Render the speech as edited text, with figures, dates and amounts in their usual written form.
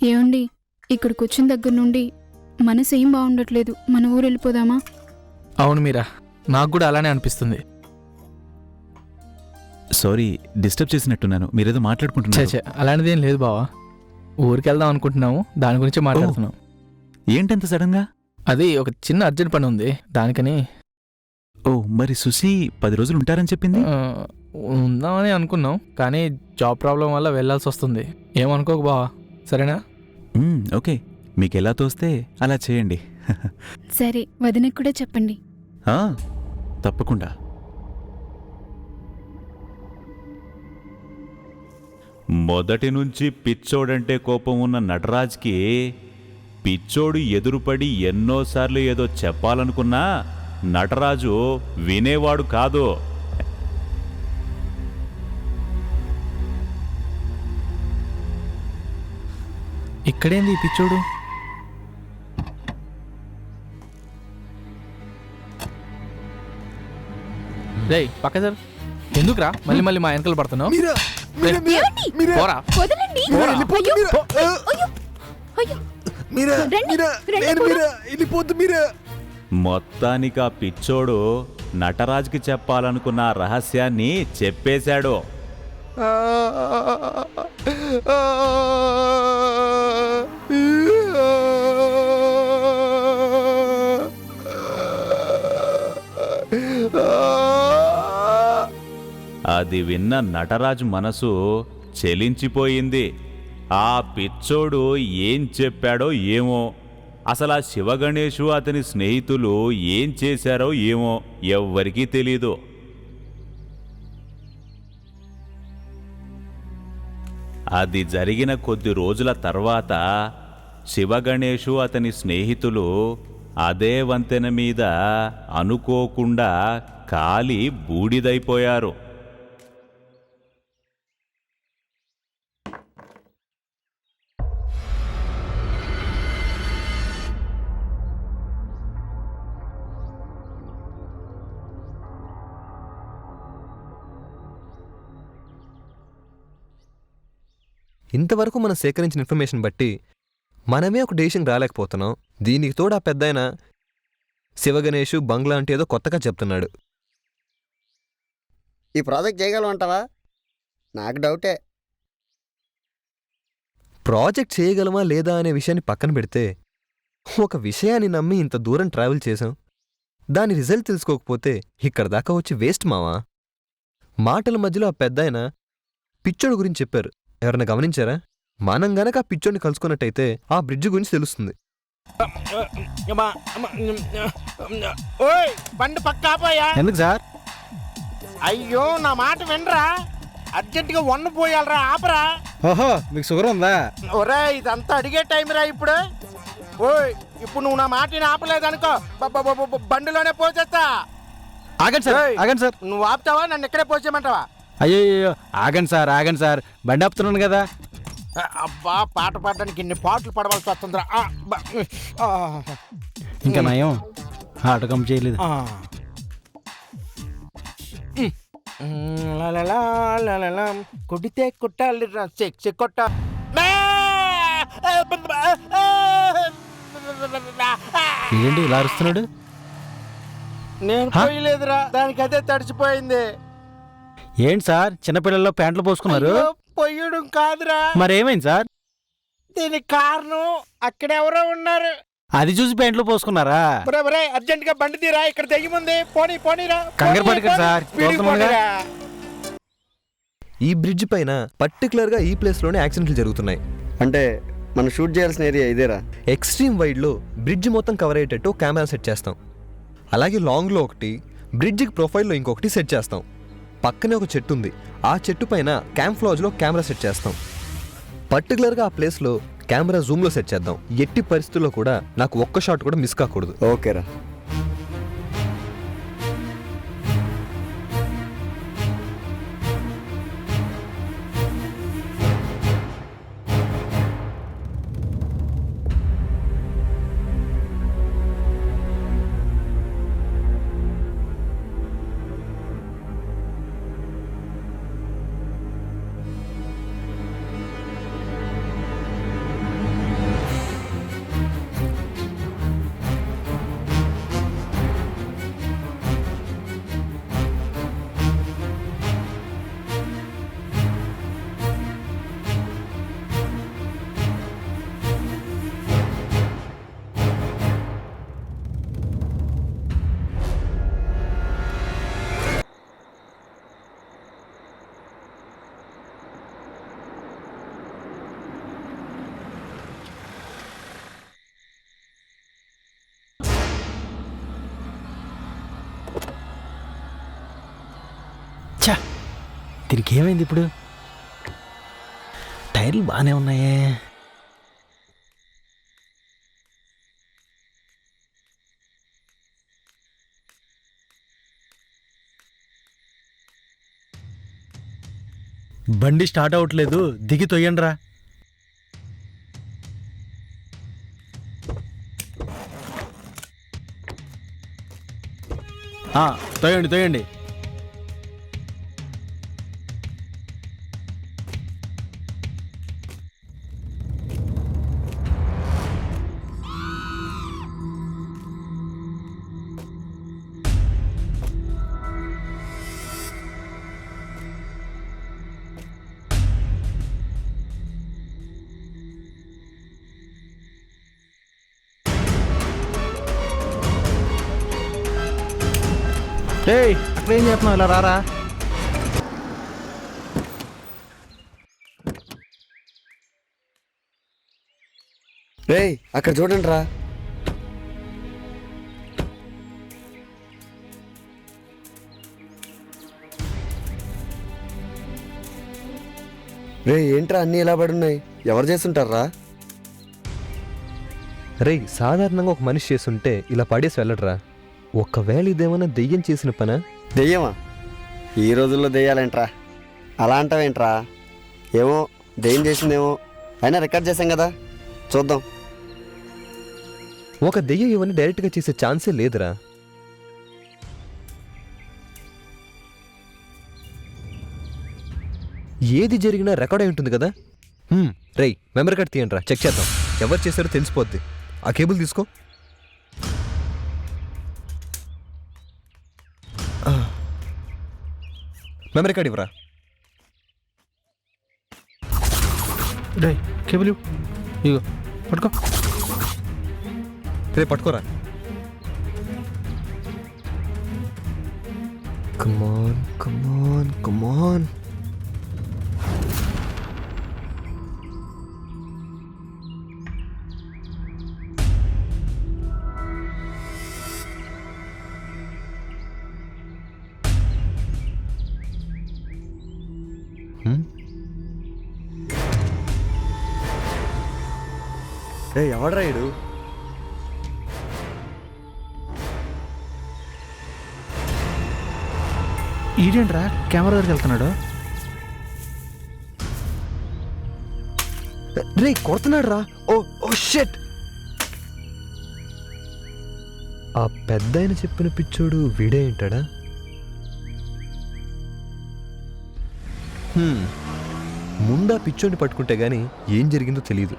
ఏమండి, ఇక్కడికి వచ్చిన దగ్గర నుండి మనసు ఏం బాగుండట్లేదు. మన ఊరు వెళ్ళిపోదామా? అవును మీరా, నాకు కూడా అలానే అనిపిస్తుంది. సారీ, డిస్టర్బ్ చేసినట్టున్నాను. మీరేదో మాట్లాడుకుంటున్నారు. అలాంటిదేం లేదు బావా. ఊరికి వెళ్దాం అనుకుంటున్నాము, దాని గురించి మాట్లాడుతున్నాం. ఏంటంత సడన్గా? అది ఒక చిన్న అర్జెంట్ పని ఉంది, దానికని. ఓ, మరి సుశీ 10 రోజులు ఉంటారని చెప్పింది. ఉందామని అనుకున్నాం, కానీ జాబ్ ప్రాబ్లం వల్ల వెళ్ళాల్సి వస్తుంది. ఏమనుకోకు బావా, సరేనా? ఓకే, మీకు ఎలా తోస్తే అలా చేయండి. సరే, వదినకు కూడా చెప్పండి. తప్పకుండా. మొదటి నుంచి పిచ్చోడంటే కోపం ఉన్న నటరాజ్కి పిచ్చోడు ఎదురుపడి ఎన్నోసార్లు ఏదో చెప్పాలనుకున్నా నటరాజు వినేవాడు కాదు. ఇక్కడేంది ఈ పిచ్చోడు? రేయ్ పక్క సార్, ఎందుకురా మళ్ళీ మళ్ళీ మా వెనకలు పడుతున్నావు? మొత్తానికి ఆ పిచ్చోడు నటరాజ్కి చెప్పాలనుకున్న రహస్యాన్ని చెప్పేశాడు. అది విన్న నటరాజు మనసు చెలించిపోయింది. ఆ పిచ్చోడు ఏం చెప్పాడో ఏమో, అసలు ఆ శివగణేషు అతని స్నేహితులు ఏం చేశారో ఏమో ఎవ్వరికీ తెలీదు. అది జరిగిన కొద్ది రోజుల తర్వాత శివగణేషు అతని స్నేహితులు అదే వంతెన మీద అనుకోకుండా కాలి బూడిదైపోయారు. ఇంతవరకు మనం సేకరించిన ఇన్ఫర్మేషన్ బట్టి మనమే ఒక డెసిషన్ రాలేకపోతున్నాం. దీనికి తోడు ఆ పెద్దాయన శివగణేషు బంగ్లా అంటే ఏదో కొత్తగా చెప్తున్నాడు. ఈ ప్రాజెక్ట్ చేయగలమంటావా? నాకు డౌటే. ప్రాజెక్ట్ చేయగలమా లేదా అనే విషయాన్ని పక్కన పెడితే, ఒక విషయాన్ని నమ్మి ఇంత దూరం ట్రావెల్ చేశాం, దాని రిజల్ట్ తెలుసుకోకపోతే ఇక్కడ దాకా వచ్చి వేస్ట్ మావా. మాటల మధ్యలో ఆ పెద్దాయన పిచ్చోడు గురించి చెప్పారు. ఎవరన్నా గమనించారా? మనం గనక ఆ పిచ్చోడిని కలుసుకున్నట్టయితే ఆ బ్రిడ్జ్ గురించి తెలుస్తుంది. బండి పక్కాపోయా? ఎందుకు సార్? అయ్యో నా మాట వినరా, అర్జెంటుగా వన్ను పోయాలరా, ఆపరా. ఓహో, మీకు షుగర్ ఉందా? ఒరే ఇదంతా అడిగే టైం రా ఇప్పుడు. ఓయ్ ఇప్పుడు నువ్వు నా మాటని ఆపలేదనుకో, బండిలోనే పోసేస్తా. ఆగండి సార్, ఆగండి సార్. నువ్వు ఆపుతావా, నన్ను ఇక్కడే పోసేయమంటావా? అయ్యో ఆగండి సార్, బండి ఆపుతున్నాను కదా. అబ్బా, పాట పాడడానికి ఇన్ని పాటలు పడవలసి వస్తుందిరా. ఇంకా నయం ఆటకం చేయలేదు. కొడితే కొట్టాలి, సెక్స్ కొట్ట. ఏంటి ఇలా అరుస్తున్నాడు? నేను పోయలేదురా, దానికి అదే తడిచిపోయింది. ఏంటి సార్, చిన్నపిల్లల్లో ప్యాంట్లు పోసుకున్నారు? పొయ్యడం కాదురా. మరేమైంది సార్? దీనికి కారణం అక్కడెవరో ఉన్నారు, అది చూసి ప్యాంట్లు పోసుకున్నారా? అర్జెంట్ గా బండి తీరా, ఇక్కడ తెగిముంది. పోనీరా. కంగారు పడకండి సార్. ఈ బ్రిడ్జ్ పైన పర్టికులర్గా ఈ ప్లేస్లోనే యాక్సిడెంట్లు జరుగుతున్నాయి. అంటే మనం షూట్ చేయాల్సిన ఏరియా ఇదేరా? ఎక్స్ట్రీమ్ వైడ్లో బ్రిడ్జ్ మొత్తం కవర్ అయ్యేటట్టు కెమెరా సెట్ చేస్తాం. అలాగే లాంగ్లో ఒకటి, బ్రిడ్జికి ప్రొఫైల్లో ఇంకొకటి సెట్ చేస్తాం. పక్కనే ఒక చెట్టు ఉంది, ఆ చెట్టు పైన క్యాంఫ్లాజ్లో కెమెరా సెట్ చేస్తాం. పర్టికులర్గా ఆ ప్లేస్లో కెమెరా జూమ్లో సెట్ చేద్దాం. ఎట్టి పరిస్థితుల్లో కూడా నాకు ఒక్క షాట్ కూడా మిస్ కాకూడదు. ఓకేరా. ఛా, దీనికి ఏమైంది ఇప్పుడు? టైర్లు బాగానే ఉన్నాయే. బండి స్టార్ట్ అవ్వట్లేదు, దిగి తొయ్యండిరా. తొయ్యండి తొయ్యండి. ఏయ్, అక్కడ ఏం చేస్తున్నావు? ఇలా రారా. రేయ్ అక్కడ చూడండి రా. రే ఏంట్రా అన్నీ ఇలా పడున్నాయి? ఎవరు చేస్తుంటారా? రేయ్ సాధారణంగా ఒక మనిషి చేస్తుంటే ఇలా పడేసి వెళ్ళడరా. ఒకవేళ ఇదేమన్నా దెయ్యం చేసిన పనా? దెయ్యమా? ఈ రోజుల్లో దెయ్యాలేంట్రా? అలా అంటావేంట్రా? ఏమో దెయ్యం చేసిందేమో. అయినా రికార్డ్ చేశాం కదా, చూద్దాం. ఒక దెయ్యం ఇవన్నీ డైరెక్ట్గా చేసే ఛాన్సే లేదురా. ఏది జరిగినా రికార్డ్ అయి ఉంటుంది కదా. రేయ్ మెమరీ కార్డ్ తీయండి రా, చెక్ చేద్దాం. ఎవరు చేశారో తెలిసిపోద్ది. ఆ కేబుల్ తీసుకో. మెమరీ కార్డ్ ఇవ్వరా. రే కేబుల్ ఇగో పట్టుకో. రే పట్టుకోరా. కమాన్ కమాన్ కమాన్. రే ఎవడ్రా ఈడు? ఈడేంట్రా కెమెరా దగ్గరికి వెళ్తున్నాడు? రే కొడుతున్నాడు రా. ఓ ఓ షిట్. ఆ పెద్దాయన చెప్పిన పిచ్చోడు వీడే ఏంటాడా? ముందా పిచ్చోడిని పట్టుకుంటే గానీ ఏం జరిగిందో తెలియదు.